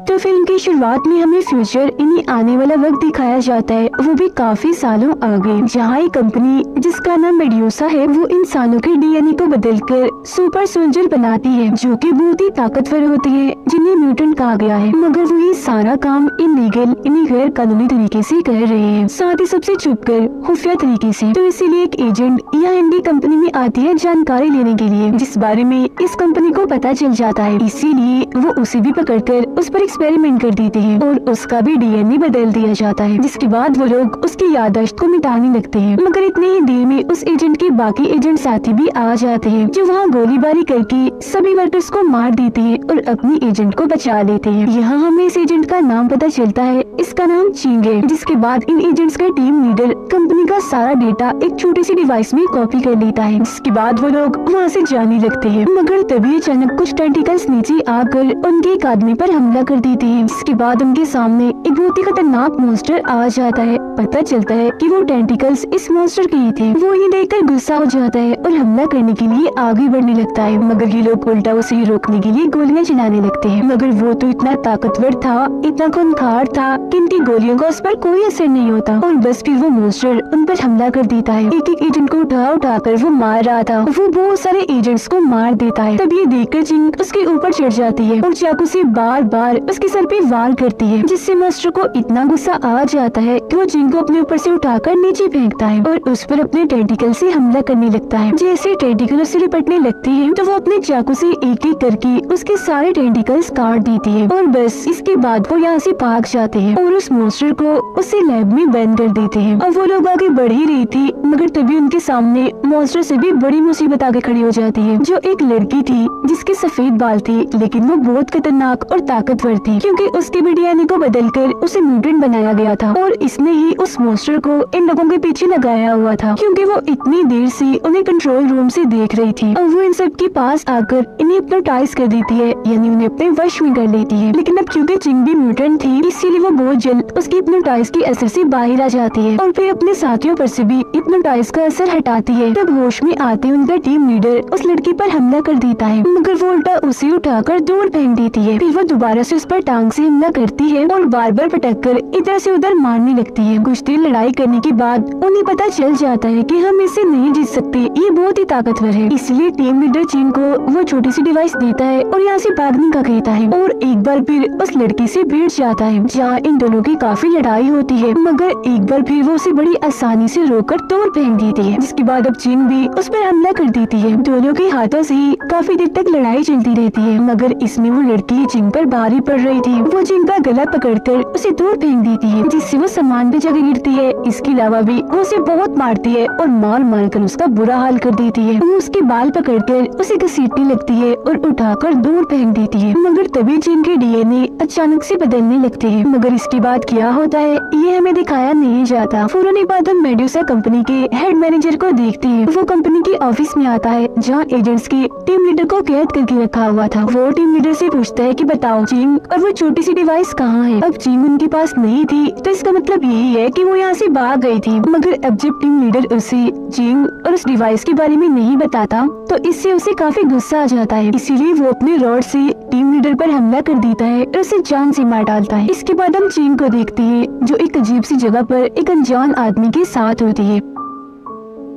तो फिल्म की शुरुआत में हमें फ्यूचर यानी आने वाला वक्त दिखाया जाता है, वो भी काफी सालों आगे, जहाँ एक कंपनी जिसका नाम मेड्यूसा है वो इंसानों के डीएनए को बदलकर सुपर सोल्जर बनाती है, जो कि बहुत ही ताकतवर होती है, जिन्हें म्यूटेंट कहा गया है। मगर वो ये सारा काम इलीगल यानी गैर कानूनी तरीके से कर रहे हैं, साथ ही सबसे छुप कर खुफिया तरीके से। तो इसीलिए एक एजेंट यहाँ इनकी कंपनी में आती है जानकारी लेने के लिए, जिस बारे में इस कंपनी को पता चल जाता है। इसीलिए वो उसे भी पकड़कर उस पर एक्सपेरिमेंट कर देते हैं और उसका भी डीएनए बदल दिया जाता है, जिसके बाद वो लोग उसकी याददाश्त को मिटाने लगते हैं। मगर इतने ही देर में उस एजेंट के बाकी एजेंट साथी भी आ जाते हैं, जो वहाँ गोलीबारी करके सभी वर्कर्स को मार देते हैं और अपनी एजेंट को बचा लेते हैं। यहाँ हमें इस एजेंट का नाम पता चलता है, इसका नाम चिंग है। जिसके बाद इन एजेंट्स का टीम लीडर कंपनी का सारा डेटा एक छोटी सी डिवाइस में कॉपी कर लेता है, जिसके बाद वो लोग वहाँ से जाने लगते हैं। मगर तभी अचानक कुछ टेंटिकल्स नीचे आकर उनके एक आदमी पर हमला कर देते हैं, जिसके बाद उनके सामने एक बहुत ही खतरनाक मॉन्स्टर आ जाता है। पता चलता है कि वो टेंटिकल्स इस मॉन्स्टर के ही थे। वो ये देखकर गुस्सा हो जाता है और हमला करने के लिए आगे बढ़ने लगता है, मगर ये लोग उल्टा उसे रोकने के लिए गोलियां चलाने लगते हैं। मगर वो तो इतना ताकतवर था, इतना खूंखार था कि इनकी गोलियों का उस पर कोई असर नहीं होता और बस फिर वो मॉन्स्टर उन पर हमला कर देता है। एक एक एजेंट को उठाकर वो मार रहा था, वो बहुत सारे एजेंट्स को मार देता है। तब ये देखकर चिंग उसके ऊपर चढ़ जाती है और चाकू से बार बार उसके सर पे वार करती है, जिससे मॉन्स्टर को इतना गुस्सा आ जाता है कि वो चिंग को अपने ऊपर से उठाकर नीचे फेंकता है और उस पर अपने टेंटिकल से हमला करने लगता है। जैसे टेंटिकल उससे लिपटने लगते हैं तो वो अपने चाकू से एक एक करके उसके सारे टेंटिकल्स काट देती है और बस इसके बाद वो यहाँ से भाग जाते हैं और उस मॉन्स्टर को उसे लैब में बंद कर देते हैं। अब वो लोग आगे बढ़ ही रही थी, मगर तभी उनके सामने मॉन्स्टर से भी बड़ी मुसीबत आगे खड़ी हो जाती है, जो एक लड़की थी जिसके सफेद बाल थे, लेकिन वो बहुत खतरनाक और ताकतवर थी, क्योंकि उसके भी डीएनए को बदलकर उसे म्यूटेंट बनाया गया था और इसने ही उस मॉन्स्टर को इन लोगों के पीछे लगाया हुआ था, क्योंकि वो इतनी देर से उन्हें कंट्रोल रूम से देख रही थी। और वो इन सब के पास आकर इन्हें हिप्नोटाइज कर देती है, यानी उन्हें अपने वश में कर लेती है। लेकिन अब क्योंकि चिंग भी म्यूटेंट थी, इसीलिए वो बहुत जल्द उसकी हिप्नोटाइज के असर से बाहर आ जाती है और फिर अपने साथियों पर से भी हिप्नोटाइज का असर हटाती है। तब होश में आते उनका टीम लीडर उस लड़की पर हमला कर देता है, मगर वो उल्टा उसे उठाकर दूर फेंक देती है। फिर वो दोबारा से उस पर टांग से हमला करती है और बार बार पटक कर इधर से उधर मारने लगती है। कुछ देर लड़ाई करने के बाद उन्हें पता चल जाता है कि हम इससे नहीं जीत सकते, ये बहुत ही ताकतवर है। इसलिए टीम लीडर चिंग को वो छोटी सी डिवाइस देता है और यहाँ से भागने का कहता है और एक बार फिर उस लड़की से भिड़ जाता है, जहाँ इन दोनों की काफी लड़ाई होती है, मगर एक बार फिर वो उसे बड़ी आसानी से रोककर दूर फेंक देती है। जिसके बाद अब चिंग भी उस पर हमला कर देती है। दोनों के हाथों से ही काफी देर तक लड़ाई चलती रहती है, मगर इसमें वो लड़की चिंग पर भारी पड़ रही थी। वो चिंग का गला पकड़कर उसे दूर फेंक देती है, जिससे वो सामान पे जगह गिरती है। इसके अलावा भी वो उसे बहुत मारती है और मार मार कर उसका बुरा हाल कर देती है। वो उसके बाल पकड़कर उसे घसीटने लगती है और उठाकर दूर फेंक देती है, मगर तभी चिंग के डीएनए अचानक से बदलने लगते हैं। मगर इसके बाद क्या होता है ये हमें दिखाया नहीं जाता। फौरन एक बाद हम मेड्यूसा कंपनी के हेड मैनेजर को देखते हैं। वो कंपनी के ऑफिस में आता है, जहाँ एजेंट्स के टीम लीडर को कैद करके रखा हुआ था। वो टीम लीडर से पूछता है कि बताओ चिंग और वो छोटी सी डिवाइस कहाँ है। अब चिंग उनके पास नहीं थी, तो इसका मतलब यही है कि वो यहाँ से भाग गई थी। मगर अब जब टीम लीडर उसे चिंग और उस डिवाइस के बारे में नहीं बताता, तो इससे उसे काफी गुस्सा आ जाता है। इसीलिए वो अपने रॉड से टीम लीडर पर हमला कर देता है और उसे जान से मार डालता है। इसके बाद हम चिंग को देखते हैं, जो एक अजीब सी जगह पर एक अनजान आदमी के साथ होती है।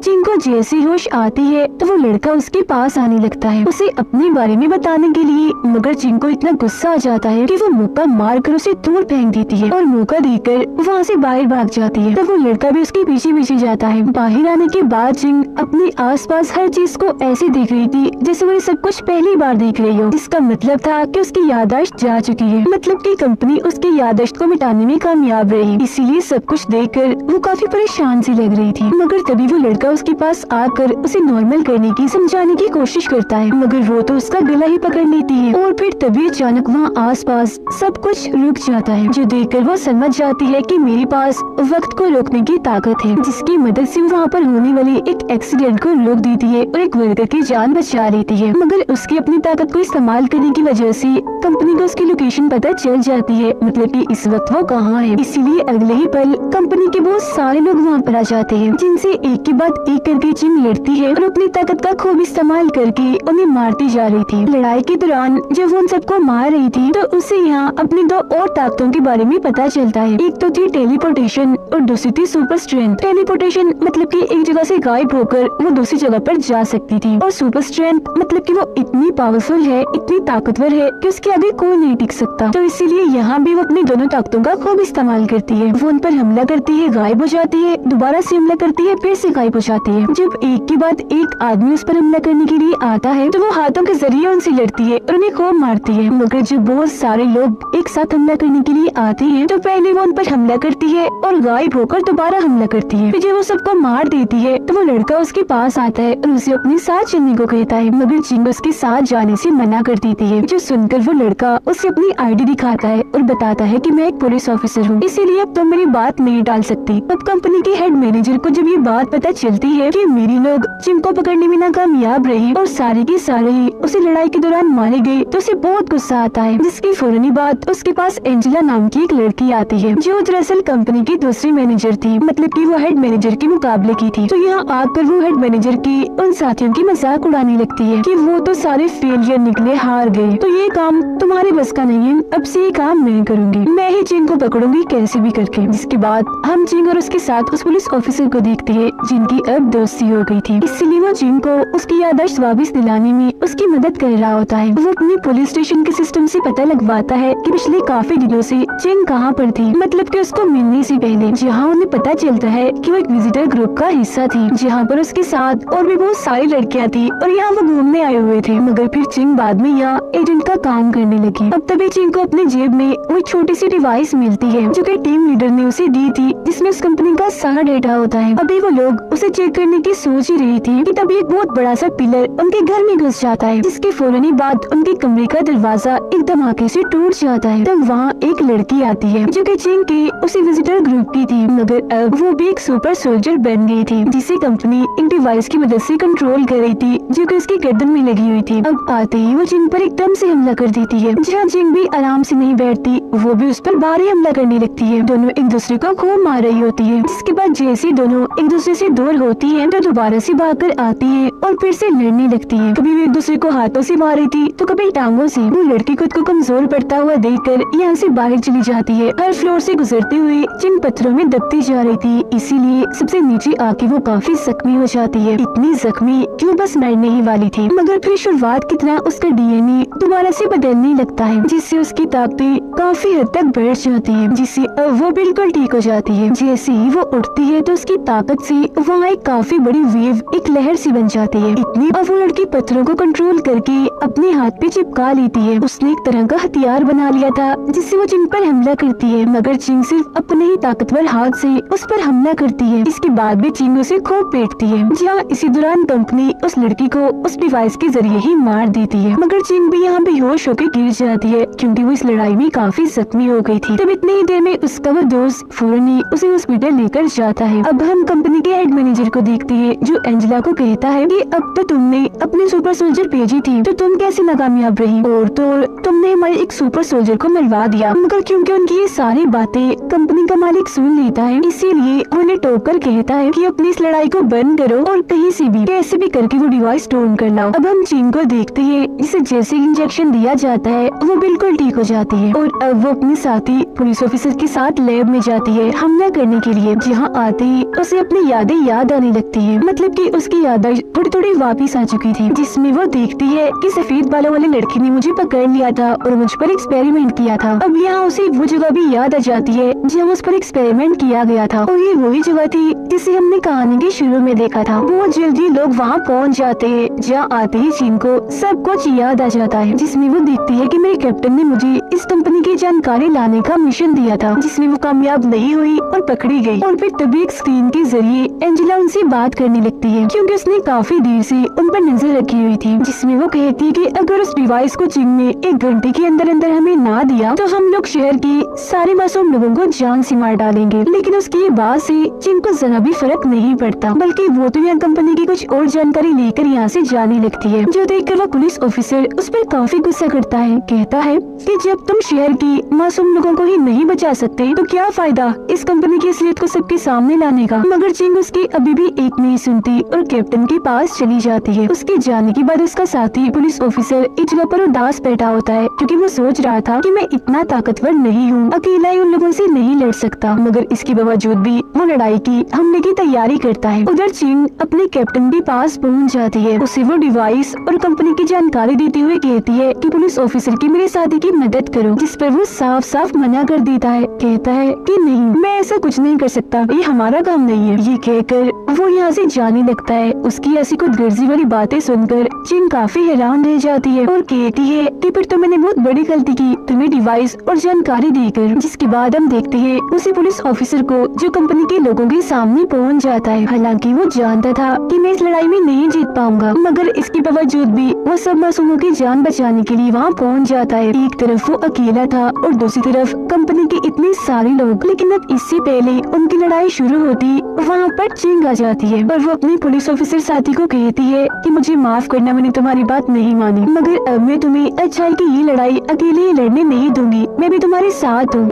चिंग को जैसे होश आती है तो वो लड़का उसके पास आने लगता है उसे अपने बारे में बताने के लिए, मगर चिंग को इतना गुस्सा आ जाता है कि वो मुक्का मार कर उसे दूर फेंक देती है और मौका देकर वहाँ से बाहर भाग जाती है। तब वो लड़का भी उसके पीछे पीछे जाता है। बाहर आने के बाद चिंग अपने आसपास हर चीज को ऐसे देख रही थी जैसे वो सब कुछ पहली बार देख रही हो, जिसका मतलब था कि उसकी याददाश्त जा चुकी है, मतलब कि कंपनी उसकी याददाश्त को मिटाने में कामयाब रही। इसीलिए सब कुछ देखकर वो काफी परेशान सी लग रही थी। मगर तभी वो लड़का उसके पास आकर उसे नॉर्मल करने की समझाने की कोशिश करता है, मगर वो तो उसका गला ही पकड़ लेती है और फिर तभी अचानक वहाँ आसपास सब कुछ रुक जाता है, जो देखकर वो समझ जाती है कि मेरे पास वक्त को रोकने की ताकत है, जिसकी मदद से वहाँ पर होने वाले एक एक्सीडेंट को रोक देती है और एक वर्कर की जान बचा लेती है। मगर उसकी अपनी ताकत को इस्तेमाल करने की वजह से कंपनी को उसकी लोकेशन पता चल जाती है, मतलब कि इस वक्त वो कहाँ है। इसीलिए अगले ही पल कंपनी के बहुत सारे लोग वहाँ पर आ जाते हैं, जिनसे एक के बाद एक करके जिंग लड़ती है और अपनी ताकत का खूब इस्तेमाल करके उन्हें मारती जा रही थी। लड़ाई के दौरान जब वो उन सबको मार रही थी तो उसे यहाँ अपनी दो और ताकतों के बारे में पता चलता है। एक तो थी टेलीपोर्टेशन और दूसरी थी सुपर स्ट्रेंथ। टेलीपोर्टेशन मतलब कि एक जगह से गायब होकर वो दूसरी जगह पर जा सकती थी, और सुपर स्ट्रेंथ मतलब कि वो इतनी पावरफुल है, इतनी ताकतवर है कि उसके आगे कोई नहीं टिक सकता। तो इसीलिए यहाँ भी वो अपनी दोनों ताकतों का खूब इस्तेमाल करती है। वो उन पर हमला करती है, गायब हो जाती है, दोबारा से हमला करती है, फिर से गायब हो जाती है। जब एक के बाद एक आदमी उस पर हमला करने के लिए आता है तो वो हाथों के जरिए उनसे लड़ती है और उन्हें खूब मारती है। मगर जब बहुत सारे लोग एक साथ हमला करने के लिए आते हैं तो पहले वो उन पर हमला करती है और गायब होकर दोबारा हमला करती है। फिर जब वो सबको मार देती है तो वो लड़का उसके पास आता है और उसे अपने साथ चलने को कहता है, मगर जिंग उसके साथ जाने से मना कर देती है। जो सुनकर वो लड़का उसे अपनी आईडी दिखाता है और बताता है कि मैं एक पुलिस ऑफिसर हूँ, इसीलिए अब तुम मेरी बात नहीं टाल सकती। अब कंपनी के हेड मैनेजर को जब ये बात पता चलती है कि मेरी लोग जिंग को पकड़ने में नाकामयाब रहे और सारे के सारे ही उसे लड़ाई के दौरान मारे गए, तो उसे बहुत गुस्सा आता है। जिसकी फौरनी बात उसके पास एंजेला नाम की एक लड़की आती है, जो दरअसल कंपनी की दूसरी मैनेजर थी, मतलब कि वो हेड मैनेजर के मुकाबले की थी। तो यहाँ आकर वो हेड मैनेजर की उन साथियों की मजाक उड़ाने लगती है कि वो तो सारे फेलियर निकले, हार गए, तो ये काम तुम्हारे बस का नहीं है, अब से ये काम मैं करूंगी, मैं ही जिंग को पकड़ूंगी कैसे भी करके। जिसके बाद हम जिंग और उसके साथ उस पुलिस ऑफिसर को देखते हैं जिनकी अब दोस्ती हो गई थी, इसलिए वो जिंग को उसकी याददाश्त वापस दिलाने में उसकी मदद कर रहा होता है। वो अपने पुलिस स्टेशन के सिस्टम से पता लगवाता है कि पिछले काफी दिनों से जिंग कहाँ पर थी, मतलब कि उसको मिलने से पहले, जहाँ उन्हें पता चलता है कि वो एक विजिटर ग्रुप का हिस्सा थी, जहाँ पर उसके साथ और भी बहुत सारी लड़कियाँ थी और यहाँ वो घूमने आए हुए थे। मगर फिर जिंग बाद में यहाँ एजेंट का काम करने लगी। अब तभी जिंग को अपने जेब में वो एक छोटी सी डिवाइस मिलती है जो कि टीम लीडर ने उसे दी थी, जिसमें उस कंपनी का सारा डेटा होता है। अभी वो लोग उसे चेक करने की सोच ही रही थी कि तभी एक बहुत बड़ा सा पिलर उनके घर में घुस जाता है, जिसके फौरन बाद उनके कमरे का दरवाजा एक धमाके से टूट जाता है। तब वहाँ एक लड़की आती है जो कि जिंग के उसी विजिटर ग्रुप की थी, मगर अब वो भी एक सुपर सोल्जर बन गई थी, जिसे कंपनी एक डिवाइस की मदद से कंट्रोल कर रही थी, जो कि उसकी गर्दन में लगी हुई थी। अब आते ही वो जिंग पर एकदम से हमला कर देती है। जहाँ जिंग भी आराम से नहीं बैठती, वो भी उस पर भारी हमला करने लगती है। दोनों एक दूसरे को खूब मार रही होती है। जिसके बाद जैसे दोनों एक दूसरे से दूर होती है तो दोबारा से भागकर आती है और फिर से लड़ने लगती है। कभी भी एक दूसरे को हाथों से मार रही थी तो कभी टांगों से। वो लड़की खुद को कमजोर पड़ता हुआ देखकर यहाँ से बाहर चली जाती है। हर फ्लोर से गुजरते हुए जिंग पत्थरों में दबती जा रही थी, इसीलिए सबसे नीचे आके वो काफी जख्मी हो जाती है, इतनी जख्मी कि वो बस मरने ही वाली थी। मगर फिर शुरुआत की तरह उसका डीएनए दोबारा से बदलने लगता है, जिससे उसकी ताकतें काफी हद तक बढ़ जाती है, जिससे अब वो बिल्कुल ठीक हो जाती है। जैसे ही वो उठती है तो उसकी ताकत से वहाँ एक काफी बड़ी वेव, एक लहर सी बन जाती है। इतनी अब वो लड़की पत्थरों को कंट्रोल करके अपने हाथ पे चिपका लेती है। उसने एक तरह का हथियार बना लिया था जिससे वो जिंग पर हमला करती है, मगर जिंग सिर्फ अपने ही ताकतवर हाथ से उस पर हमला करती है। इसके बाद भी जिंग उसे खूब पीटती है। जहाँ इसी दौरान कंपनी उस लड़की को उस डिवाइस के जरिए ही मार देती है, मगर जिंग भी यहाँ बेहोश होकर गिर जाती है क्योंकि वो इस लड़ाई में काफी जख्मी हो गई थी। तब इतनी ही देर में उसका वो दोस्त फौरन ही उसे हॉस्पिटल लेकर जाता है। अब हम कंपनी के हेड मैनेजर को देखते हैं जो एंजेला को कहता है कि अब तो तुमने अपने सुपर सोल्जर भेजी थी तो तुम कैसे नाकामयाब रही, और तो तुमने हमारे एक सुपर सोल्जर को मरवा दिया। मगर क्योंकि उनकी ये सारी बातें कंपनी का मालिक सुन लेता है, इसीलिए उन्हें टोक कर कहता है कि अपनी इस लड़ाई को बंद करो और कहीं से भी कैसे भी करके वो डिवाइस टोन कर लाओ। अब हम जिंग को देखते हैं जिसे जैसे इंजेक्शन दिया जाता है वो बिल्कुल ठीक हो जाती है, और अब वो अपने साथी पुलिस ऑफिसर के साथ लैब में जाती है हमला करने के लिए। जहाँ आते ही उसे अपनी यादें याद आने लगती है, मतलब कि उसकी यादें थोड़ी थोड़ी वापिस आ चुकी थी, जिसमें वो देखती है कि सफेद बालों वाली लड़की ने मुझे पकड़ लिया था और मुझ पर एक्सपेरिमेंट किया था। अब यहाँ उसे वो जगह भी याद आ जाती है जहाँ उस पर एक्सपेरिमेंट किया गया था, और ये वही जगह थी जिसे हमने कहानी के शुरू में देखा था। बहुत जल्दी लोग वहाँ पहुँच जाते हैं। जहाँ आते ही जिंग को सब कुछ याद आ जाता है, जिसमें वो देखती है कि मेरे कैप्टन ने मुझे इस कंपनी की जानकारी लाने का मिशन दिया था, जिसमें वो कामयाब नहीं हुई और पकड़ी गई। और फिर तभी एक स्क्रीन के जरिए एंजेला उनसे बात करने लगती है क्योंकि उसने काफी देर से उन पर नजर रखी हुई थी, जिसमें वो कहती है कि अगर उस डिवाइस को जिंग ने 1 घंटे के अंदर अंदर हमें ना दिया तो हम लोग शहर के सारे मासूम लोगों को जान से मार डालेंगे। लेकिन उसकी ये बात से जिंग को जरा भी फर्क नहीं पड़ता, बल्कि वो तो यहाँ कंपनी की कुछ और जानकारी लेकर यहाँ से जाने लगती है, जो देखकर वो पुलिस ऑफिसर उस पर काफी गुस्सा करता है। कहता है कि जब तुम शहर की मासूम लोगों को ही नहीं बचा सकते तो क्या फायदा इस कंपनी की असलियत को सबके सामने लाने का। मगर चिंग उसकी अभी भी एक नहीं सुनती और कैप्टन के पास चली जाती है। उसके जाने के बाद उसका साथी पुलिस ऑफिसर एक जगह पर उदास बैठा होता है, क्योंकि वो सोच रहा था कि मैं इतना ताकतवर नहीं हूँ, अकेला ही उन लोगों से नहीं लड़ सकता। मगर इसके बावजूद भी वो लड़ाई की हमले की तैयारी करता है। उधर चिंग अपने कैप्टन के पास पहुँच जाती है। उसे वो डिवाइस और कंपनी की जानकारी देते हुए कहती है कि पुलिस ऑफिसर की मेरे साथी की मदद करो, जिस पर वो साफ साफ मना कर देता है। कहता है कि नहीं, मैं ऐसा कुछ नहीं कर सकता, ये हमारा काम नहीं है। ये कहकर वो यहाँ से जाने लगता है। उसकी ऐसी खुदगर्जी वाली बातें सुनकर चिंग काफी हैरान रह जाती है और कहती है कि फिर तो मैंने बहुत बड़ी गलती की तुम्हें डिवाइस और जानकारी देकर। जिसके बाद हम देखते हैं उसी पुलिस ऑफिसर को जो कंपनी के लोगों के सामने पहुँच जाता है। हालांकि वो जानता था कि मैं इस लड़ाई में नहीं जीत पाऊंगा, मगर इसके बावजूद भी वो सब मासूमों की जान बचाने के लिए वहाँ पहुँच जाता है। एक तरफ वो अकेला था और दूसरी तरफ कंपनी के इतने सारे लोग। लेकिन अब इससे पहले उनकी लड़ाई शुरू होती वहाँ पर चिंग आ जाती है और वो अपने पुलिस ऑफिसर साथी को कहती है कि मुझे माफ करना, मैंने तुम्हारी बात नहीं मानी, मगर अब मैं तुम्हें अच्छाई की ये लड़ाई अकेले ही लड़ने नहीं दूंगी, मैं भी तुम्हारे साथ हूँ।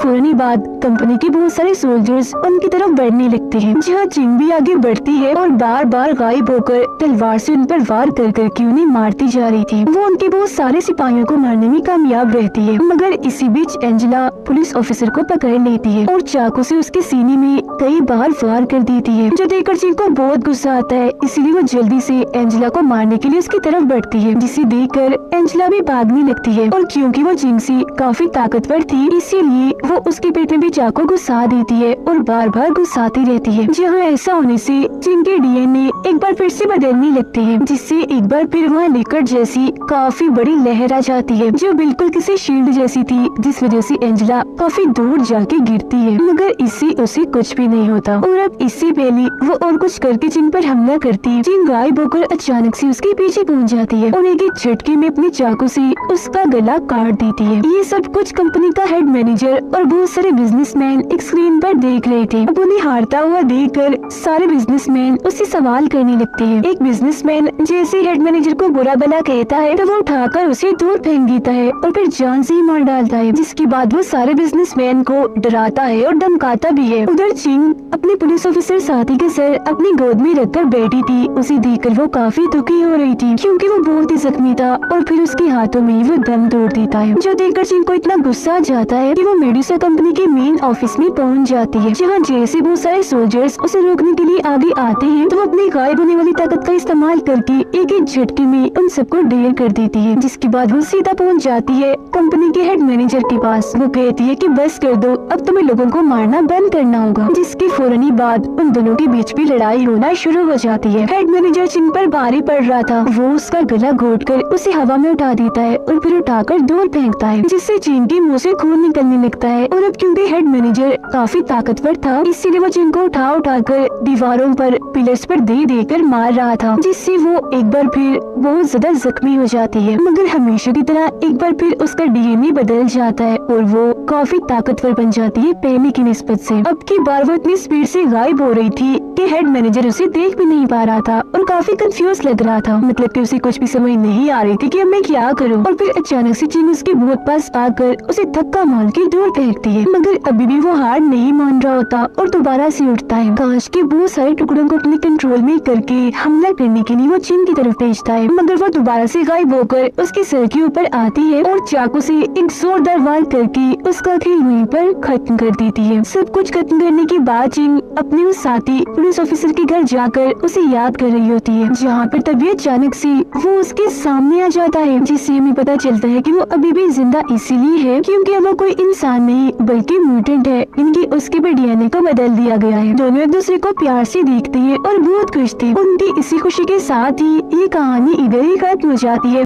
फौरन बाद कंपनी के बहुत सारे सोल्जर्स उनकी तरफ बढ़ने लगते हैं, जहाँ चिंग भी आगे बढ़ती है और बार बार गायब होकर तलवार से उन पर वार कर करके उन्हें मारती जा रही थी। वो उनके बहुत सारे सिपाहियों को मारने में कामयाब रहती है, मगर इसी बीच एंजेला पुलिस ऑफिसर को पकड़ लेती है और चाकू से उसके सीने में कई बार वार कर देती है, जो देखकर चिंग को बहुत गुस्सा आता है। इसीलिए वो जल्दी से एंजेला को मारने के लिए उसकी तरफ बढ़ती है, जिसे देखकर एंजेला भी भागने लगती है। और क्योंकि वो चिंग से काफी ताकतवर थी, इसीलिए वो उसके पेट में भी चाकू घुसा देती है और बार बार घुसाती रहती है। जहाँ ऐसा होने से चिंग के डीएनए एक बार फिर से बदलने लगते हैं, जिससे एक बार फिर वहाँ लिकड़ जैसी काफी बड़ी लहर आ जाती है, जो बिल्कुल किसी शील्ड जैसी थी, जिस वजह से एंजेला काफी दूर जाके गिरती है। मगर इससे उसे कुछ भी नहीं होता और अब इससे पहले वो और कुछ करके चिंग पर हमला करती, चिंग गायब होकर अचानक से उसके पीछे पहुँच जाती है और एक झटके में अपने चाकू से उसका गला काट देती है। ये सब कुछ कंपनी का हेड मैनेजर और बहुत सारे बिजनेसमैन एक स्क्रीन पर देख रहे थे। अब उन्हें हारता हुआ देखकर सारे बिजनेसमैन उससे सवाल करने लगते हैं। एक बिजनेसमैन जैसे हेड मैनेजर को बुरा भला कहता है तो वो उठाकर उसे दूर फेंक देता है और फिर जान से ही मार डालता है, जिसके बाद वो सारे बिजनेसमैन को डराता है और धमकाता भी है। उधर चिंग अपने पुलिस ऑफिसर साथी के सर अपनी गोद में रखकर बैठी थी। उसे देखकर वो काफी दुखी हो रही थी, क्योंकि वो बहुत ही जख्मी था और फिर उसके हाथों में वो दम तोड़ देता है, जो देखकर चिंग को इतना गुस्सा आ जाता है कि वो मेडुसा कंपनी के मेन ऑफिस में पहुंच जाती है। जहां जैसे बहुत सारे सोल्जर्स उसे रोकने के लिए आगे आते हैं तो वो अपनी गायब होने वाली ताकत का इस्तेमाल करके एक एक झटके में उन सबको ढेर कर देती है। जिसके बाद वो सीधा पहुंच जाती है कंपनी के हेड मैनेजर के पास। वो कहती है कि बस कर दो, अब तुम्हें लोगों को मारना बंद करना होगा। जिसके फौरन बाद उन दोनों के बीच भी लड़ाई होना शुरू हो जाती है। हेड मैनेजर चिंग पर भारी पड़ रहा था, वो उसका गला घोटकर उसे हवा में उठा देता है और फिर उठाकर दूर फेंकता है, जिससे चिंग के मुँह से खून निकलने लगता है। और अब क्योंकि हेड मैनेजर काफी ताकतवर था, इसीलिए वो चिंग को उठाकर दीवारों पर पिलर्स पर दे देकर मार रहा था, जिससे वो एक बार फिर बहुत ज्यादा जख्मी हो जाती है। मगर हमेशा की तरह एक बार फिर उसका डीएनए बदल जाता है और वो काफी ताकतवर बन जाती है पहले की निस्बत से। अब की बार वो इतनी स्पीड से गायब हो रही थी कि हेड मैनेजर उसे देख भी नहीं पा रहा था और काफी कंफ्यूज लग रहा था, मतलब कि उसे कुछ भी समझ नहीं आ रही थी कि अब मैं क्या करूं। और फिर अचानक से चिंग उसके बहुत पास आकर उसे धक्का मार के दूर फेंकती है, मगर अभी भी वो हार नहीं मान रहा होता और दोबारा से उठता है। कांच के बहुत सारे टुकड़ों को अपने कंट्रोल में करके हमला करने के लिए वो चिंग की तरफ भेजता है, मगर वो दोबारा से गायब होकर उसके सर के ऊपर आती है और चाकू से एक जोरदार वार करके उसका खेल वहीं पर खत्म कर देती है। सब कुछ खत्म करने के बाद चिंग अपने उस साथी पुलिस ऑफिसर के घर जाकर उसे याद कर रही होती है, जहाँ पर तभी अचानक से वो उसके सामने आ जाता है, जिससे हमें पता चलता है कि वो अभी भी जिंदा इसीलिए है क्योंकि वो कोई इंसान नहीं बल्कि म्यूटेंट है, इनकी उसके भी डीएनए को बदल दिया गया है। दोनों एक दूसरे को प्यार से देखते हैं और बहुत खुश थे। उनकी इसी खुशी के साथ ही ये कहानी इधर ही खत्म हो जाती है।